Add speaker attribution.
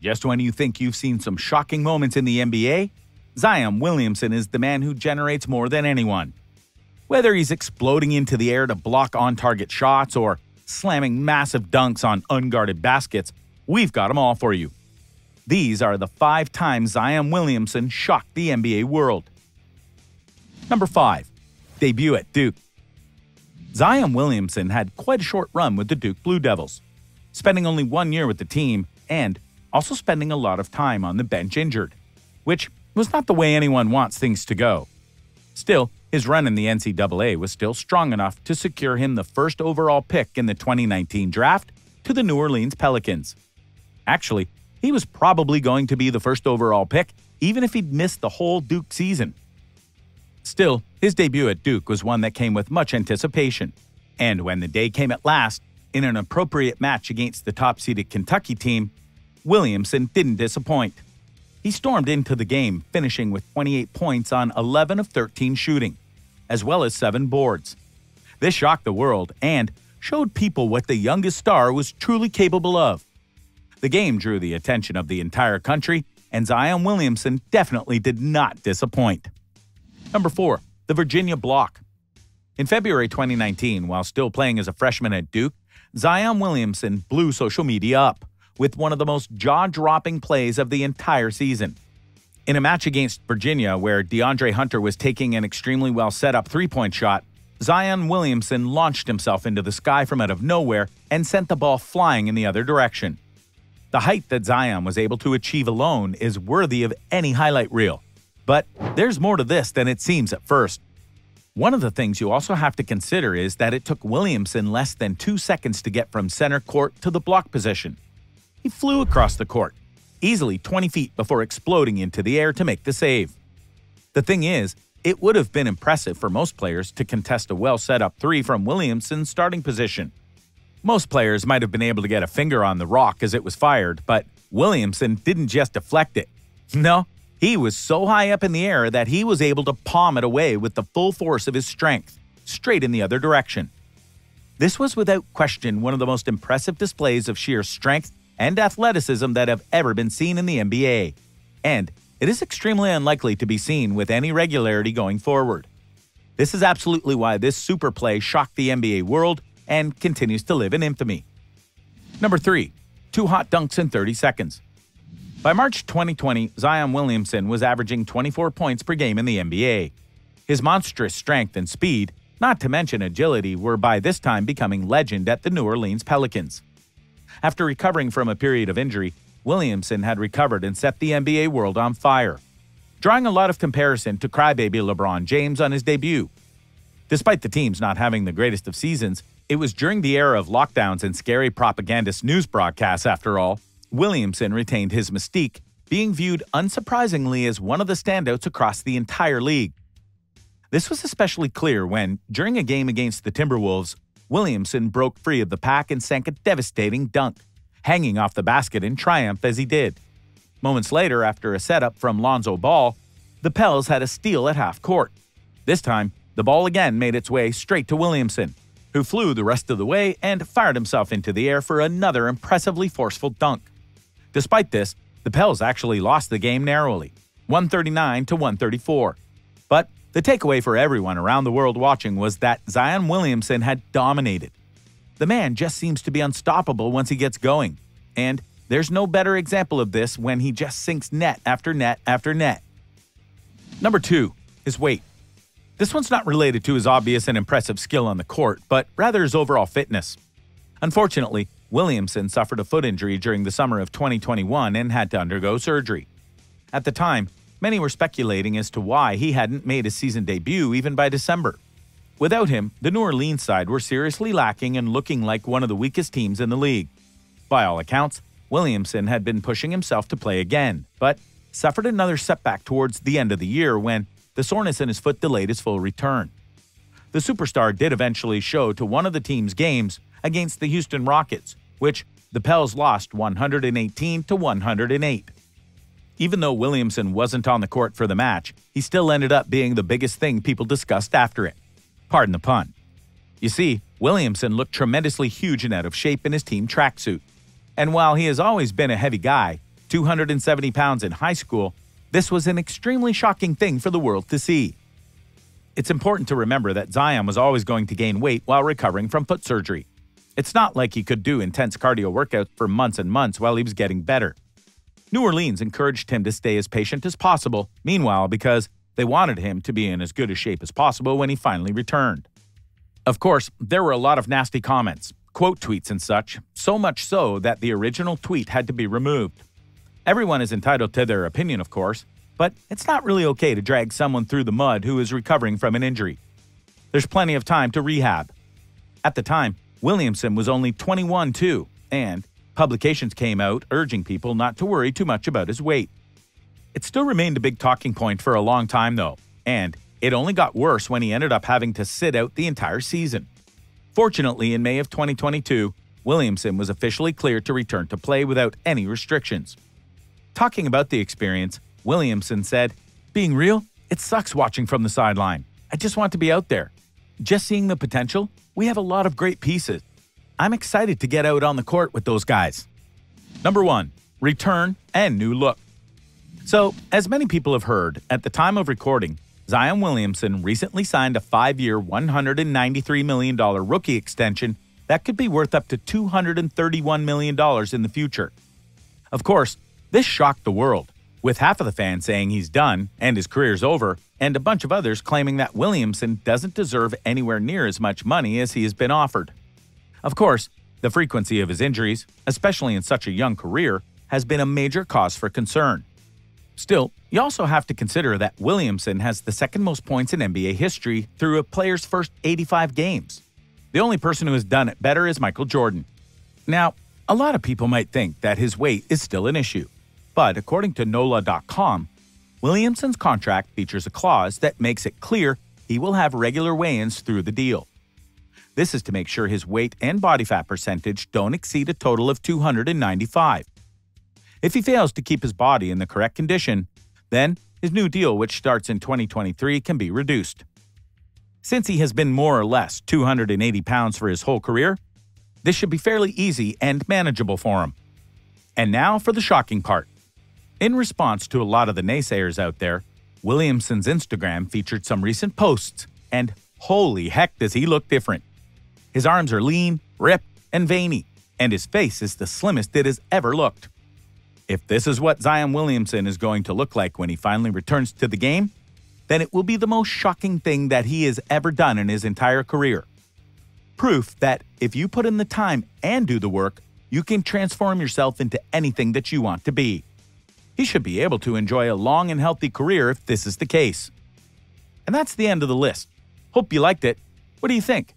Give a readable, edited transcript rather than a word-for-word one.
Speaker 1: Just when you think you've seen some shocking moments in the NBA, Zion Williamson is the man who generates more than anyone. Whether he's exploding into the air to block on-target shots or slamming massive dunks on unguarded baskets, we've got them all for you. These are the 5 times Zion Williamson shocked the NBA world. Number 5. Debut at Duke. Zion Williamson had quite a short run with the Duke Blue Devils, spending only 1 year with the team and also spending a lot of time on the bench injured, which was not the way anyone wants things to go. Still, his run in the NCAA was still strong enough to secure him the first overall pick in the 2019 draft to the New Orleans Pelicans. Actually, he was probably going to be the first overall pick even if he'd missed the whole Duke season. Still, his debut at Duke was one that came with much anticipation. And when the day came at last, in an appropriate match against the top-seeded Kentucky team, Williamson didn't disappoint. He stormed into the game, finishing with 28 points on 11 of 13 shooting, as well as 7 boards. This shocked the world and showed people what the youngest star was truly capable of. The game drew the attention of the entire country, and Zion Williamson definitely did not disappoint. Number 4. The Virginia Block. In February 2019, while still playing as a freshman at Duke, Zion Williamson blew social media up with one of the most jaw-dropping plays of the entire season. In a match against Virginia where DeAndre Hunter was taking an extremely well-set-up three-point shot, Zion Williamson launched himself into the sky from out of nowhere and sent the ball flying in the other direction. The height that Zion was able to achieve alone is worthy of any highlight reel. But there's more to this than it seems at first. One of the things you also have to consider is that it took Williamson less than 2 seconds to get from center court to the block position. He flew across the court, easily 20 feet before exploding into the air to make the save. The thing is, it would have been impressive for most players to contest a well-set-up three from Williamson's starting position. Most players might have been able to get a finger on the rock as it was fired, but Williamson didn't just deflect it. No, he was so high up in the air that he was able to palm it away with the full force of his strength, straight in the other direction. This was without question one of the most impressive displays of sheer strength and athleticism that have ever been seen in the NBA, and it is extremely unlikely to be seen with any regularity going forward. This is absolutely why this super play shocked the NBA world and continues to live in infamy. Number 3. 2 hot dunks in 30 seconds. By March 2020, Zion Williamson was averaging 24 points per game in the NBA. His monstrous strength and speed, not to mention agility, were by this time becoming legend at the New Orleans Pelicans. After recovering from a period of injury, Williamson had recovered and set the NBA world on fire, drawing a lot of comparison to crybaby LeBron James on his debut. Despite the teams not having the greatest of seasons, it was during the era of lockdowns and scary propagandist news broadcasts, after all. Williamson retained his mystique, being viewed unsurprisingly as one of the standouts across the entire league. This was especially clear when, during a game against the Timberwolves, Williamson broke free of the pack and sank a devastating dunk, hanging off the basket in triumph as he did. Moments later, after a setup from Lonzo Ball, the Pels had a steal at half court. This time, the ball again made its way straight to Williamson, who flew the rest of the way and fired himself into the air for another impressively forceful dunk. Despite this, the Pels actually lost the game narrowly, 139 to 134. But the takeaway for everyone around the world watching was that Zion Williamson had dominated. The man just seems to be unstoppable once he gets going, and there's no better example of this when he just sinks net after net after net. Number 2. His weight. This one's not related to his obvious and impressive skill on the court, but rather his overall fitness. Unfortunately, Williamson suffered a foot injury during the summer of 2021 and had to undergo surgery. At the time, many were speculating as to why he hadn't made his season debut even by December. Without him, the New Orleans side were seriously lacking and looking like one of the weakest teams in the league. By all accounts, Williamson had been pushing himself to play again, but suffered another setback towards the end of the year when the soreness in his foot delayed his full return. The superstar did eventually show to one of the team's games against the Houston Rockets, which the Pels lost 118 to 108. Even though Williamson wasn't on the court for the match, he still ended up being the biggest thing people discussed after it. Pardon the pun. You see, Williamson looked tremendously huge and out of shape in his team tracksuit. And while he has always been a heavy guy, 270 pounds in high school, this was an extremely shocking thing for the world to see. It's important to remember that Zion was always going to gain weight while recovering from foot surgery. It's not like he could do intense cardio workouts for months and months while he was getting better. New Orleans encouraged him to stay as patient as possible, meanwhile, because they wanted him to be in as good a shape as possible when he finally returned. Of course, there were a lot of nasty comments, quote tweets and such, so much so that the original tweet had to be removed. Everyone is entitled to their opinion, of course, but it's not really okay to drag someone through the mud who is recovering from an injury. There's plenty of time to rehab. At the time, Williamson was only 21 too, and publications came out urging people not to worry too much about his weight. It still remained a big talking point for a long time though, and it only got worse when he ended up having to sit out the entire season. Fortunately, in May of 2022, Williamson was officially cleared to return to play without any restrictions. Talking about the experience, Williamson said, "Being real, it sucks watching from the sideline. I just want to be out there. Just seeing the potential, we have a lot of great pieces. I'm excited to get out on the court with those guys." Number 1. Return and new look. So, as many people have heard, at the time of recording, Zion Williamson recently signed a 5-year, $193 million rookie extension that could be worth up to $231 million in the future. Of course, this shocked the world, with half of the fans saying he's done and his career's over, and a bunch of others claiming that Williamson doesn't deserve anywhere near as much money as he has been offered. Of course, the frequency of his injuries, especially in such a young career, has been a major cause for concern. Still, you also have to consider that Williamson has the second most points in NBA history through a player's first 85 games. The only person who has done it better is Michael Jordan. Now, a lot of people might think that his weight is still an issue, but according to NOLA.com, Williamson's contract features a clause that makes it clear he will have regular weigh-ins through the deal. This is to make sure his weight and body fat percentage don't exceed a total of 295. If he fails to keep his body in the correct condition, then his new deal, which starts in 2023, can be reduced. Since he has been more or less 280 pounds for his whole career, this should be fairly easy and manageable for him. And now for the shocking part. In response to a lot of the naysayers out there, Williamson's Instagram featured some recent posts, and holy heck does he look different. His arms are lean, ripped, and veiny, and his face is the slimmest it has ever looked. If this is what Zion Williamson is going to look like when he finally returns to the game, then it will be the most shocking thing that he has ever done in his entire career. Proof that if you put in the time and do the work, you can transform yourself into anything that you want to be. He should be able to enjoy a long and healthy career if this is the case. And that's the end of the list. Hope you liked it. What do you think?